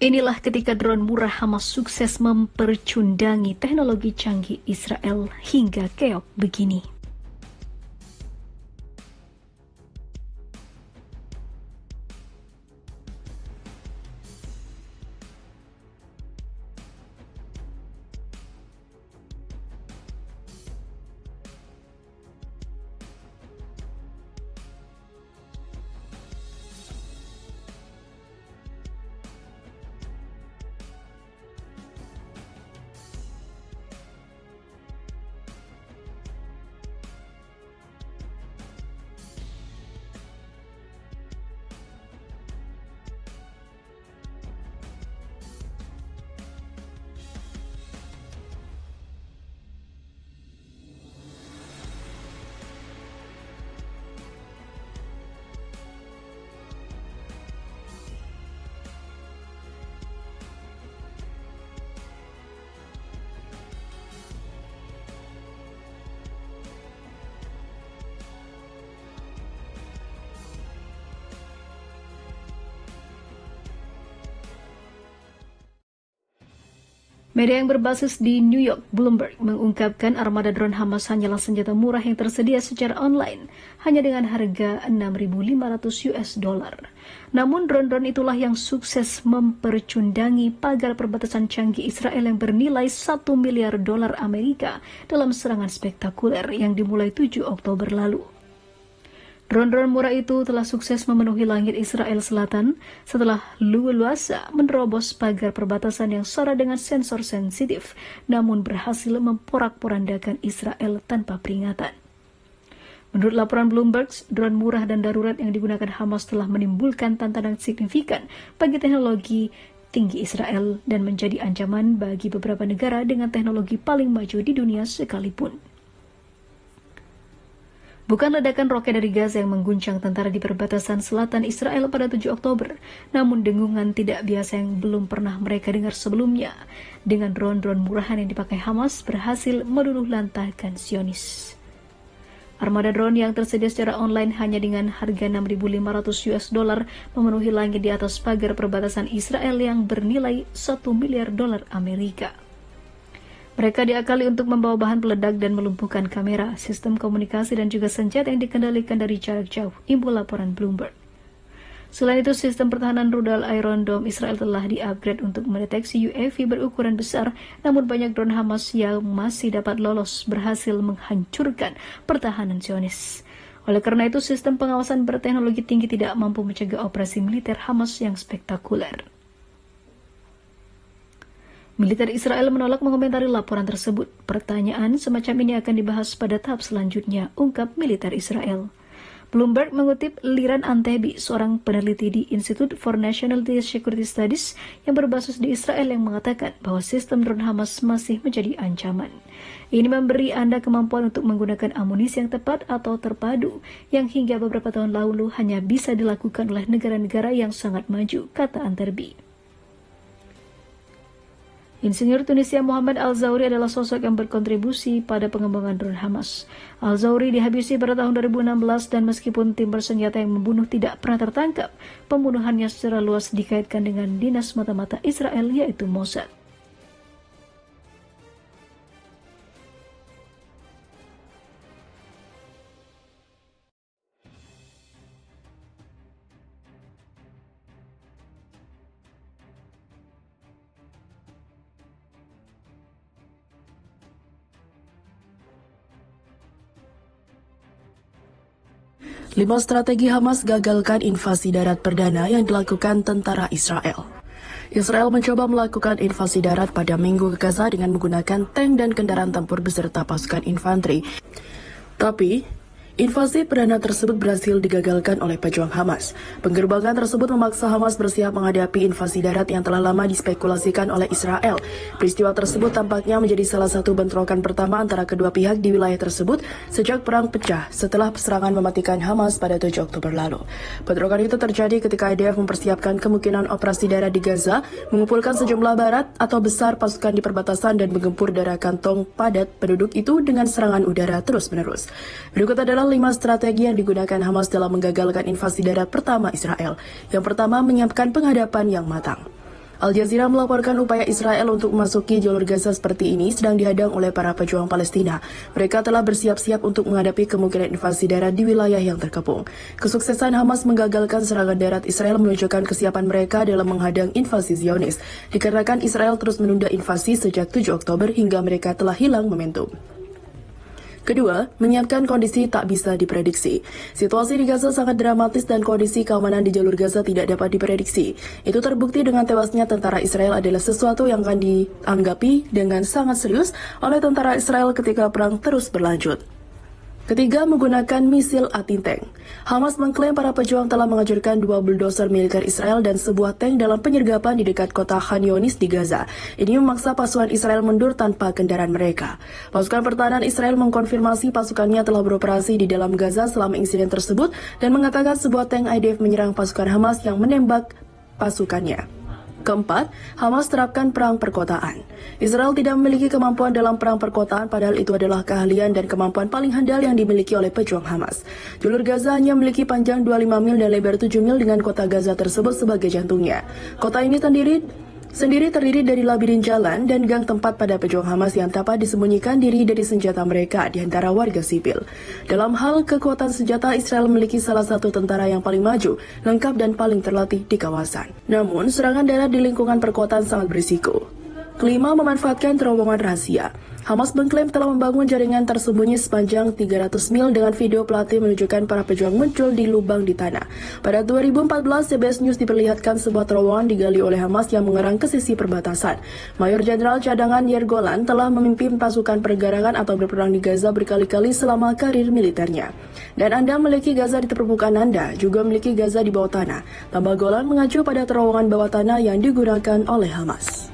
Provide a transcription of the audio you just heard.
Inilah ketika drone murah Hamas sukses mempercundangi teknologi canggih Israel hingga keok begini. Media yang berbasis di New York, Bloomberg, mengungkapkan armada drone Hamas hanyalah senjata murah yang tersedia secara online, hanya dengan harga $6.500. Namun drone-drone itulah yang sukses mempercundangi pagar perbatasan canggih Israel yang bernilai $1 miliar Amerika dalam serangan spektakuler yang dimulai 7 Oktober lalu. Drone-drone murah itu telah sukses memenuhi langit Israel Selatan setelah leluasa menerobos pagar perbatasan yang syarat dengan sensor sensitif, namun berhasil memporak-porandakan Israel tanpa peringatan. Menurut laporan Bloomberg, drone murah dan darurat yang digunakan Hamas telah menimbulkan tantangan signifikan bagi teknologi tinggi Israel dan menjadi ancaman bagi beberapa negara dengan teknologi paling maju di dunia sekalipun. Bukan ledakan roket dari Gaza yang mengguncang tentara di perbatasan selatan Israel pada 7 Oktober, namun dengungan tidak biasa yang belum pernah mereka dengar sebelumnya. Dengan drone-drone murahan yang dipakai Hamas berhasil meluluhlantahkan Zionis. Armada drone yang tersedia secara online hanya dengan harga $6.500 memenuhi langit di atas pagar perbatasan Israel yang bernilai $1 miliar Amerika. Mereka diakali untuk membawa bahan peledak dan melumpuhkan kamera, sistem komunikasi dan juga senjata yang dikendalikan dari jarak jauh, imbul laporan Bloomberg. Selain itu, sistem pertahanan rudal Iron Dome Israel telah di-upgrade untuk mendeteksi UAV berukuran besar, namun banyak drone Hamas yang masih dapat lolos berhasil menghancurkan pertahanan Zionis. Oleh karena itu, sistem pengawasan berteknologi tinggi tidak mampu mencegah operasi militer Hamas yang spektakuler. Militer Israel menolak mengomentari laporan tersebut. Pertanyaan semacam ini akan dibahas pada tahap selanjutnya, ungkap militer Israel. Bloomberg mengutip Liran Antebi, seorang peneliti di Institute for National Security Studies yang berbasis di Israel yang mengatakan bahwa sistem drone Hamas masih menjadi ancaman. Ini memberi Anda kemampuan untuk menggunakan amunisi yang tepat atau terpadu yang hingga beberapa tahun lalu hanya bisa dilakukan oleh negara-negara yang sangat maju, kata Antebi. Insinyur Tunisia Muhammad Al-Zauri adalah sosok yang berkontribusi pada pengembangan drone Hamas. Al-Zauri dihabisi pada tahun 2016 dan meskipun tim bersenjata yang membunuh tidak pernah tertangkap, pembunuhannya secara luas dikaitkan dengan dinas mata-mata Israel yaitu Mossad. Lima strategi Hamas gagalkan invasi darat perdana yang dilakukan tentara Israel. Israel mencoba melakukan invasi darat pada Minggu ke Gaza dengan menggunakan tank dan kendaraan tempur beserta pasukan infanteri. Tapi invasi perdana tersebut berhasil digagalkan oleh pejuang Hamas. Penggerbakan tersebut memaksa Hamas bersiap menghadapi invasi darat yang telah lama dispekulasikan oleh Israel. Peristiwa tersebut tampaknya menjadi salah satu bentrokan pertama antara kedua pihak di wilayah tersebut sejak perang pecah setelah serangan mematikan Hamas pada 7 Oktober lalu. Bentrokan itu terjadi ketika IDF mempersiapkan kemungkinan operasi darat di Gaza, mengumpulkan sejumlah barat atau besar pasukan di perbatasan dan menggempur daerah kantong padat penduduk itu dengan serangan udara terus-menerus. Berikut adalah 5 strategi yang digunakan Hamas dalam menggagalkan invasi darat pertama Israel. Yang pertama, menyiapkan penghadapan yang matang. Al Jazeera melaporkan upaya Israel untuk memasuki jalur Gaza seperti ini sedang dihadang oleh para pejuang Palestina. Mereka telah bersiap-siap untuk menghadapi kemungkinan invasi darat di wilayah yang terkepung. Kesuksesan Hamas menggagalkan serangan darat Israel menunjukkan kesiapan mereka dalam menghadang invasi Zionis, dikarenakan Israel terus menunda invasi sejak 7 Oktober hingga mereka telah hilang momentum. Kedua, menyiapkan kondisi tak bisa diprediksi. Situasi di Gaza sangat dramatis dan kondisi keamanan di jalur Gaza tidak dapat diprediksi. Itu terbukti dengan tewasnya tentara Israel adalah sesuatu yang akan dianggapi dengan sangat serius oleh tentara Israel ketika perang terus berlanjut. Ketiga, menggunakan misil anti-tank. Hamas mengklaim para pejuang telah menghancurkan 2 bulldozer militer Israel dan sebuah tank dalam penyergapan di dekat kota Khan Younis di Gaza. Ini memaksa pasukan Israel mundur tanpa kendaraan mereka. Pasukan pertahanan Israel mengkonfirmasi pasukannya telah beroperasi di dalam Gaza selama insiden tersebut dan mengatakan sebuah tank IDF menyerang pasukan Hamas yang menembak pasukannya. Keempat, Hamas terapkan perang perkotaan. Israel tidak memiliki kemampuan dalam perang perkotaan, padahal itu adalah keahlian dan kemampuan paling handal yang dimiliki oleh pejuang Hamas. Jalur Gaza hanya memiliki panjang 25 mil dan lebar 7 mil dengan kota Gaza tersebut sebagai jantungnya. Kota ini sendiri terdiri dari labirin jalan dan gang tempat pada pejuang Hamas yang dapat disembunyikan diri dari senjata mereka di antara warga sipil. Dalam hal kekuatan senjata, Israel memiliki salah satu tentara yang paling maju, lengkap dan paling terlatih di kawasan. Namun, serangan darat di lingkungan perkotaan sangat berisiko. Kelima, memanfaatkan terowongan rahasia. Hamas mengklaim telah membangun jaringan tersembunyi sepanjang 300 mil dengan video pelatih menunjukkan para pejuang muncul di lubang di tanah. Pada 2014, CBS News diperlihatkan sebuah terowongan digali oleh Hamas yang mengerang ke sisi perbatasan. Mayor Jenderal Cadangan Yair Golan telah memimpin pasukan pergerakan atau berperang di Gaza berkali-kali selama karir militernya. Dan Anda memiliki Gaza di permukaan Anda, juga memiliki Gaza di bawah tanah. Tambah Golan mengacu pada terowongan bawah tanah yang digunakan oleh Hamas.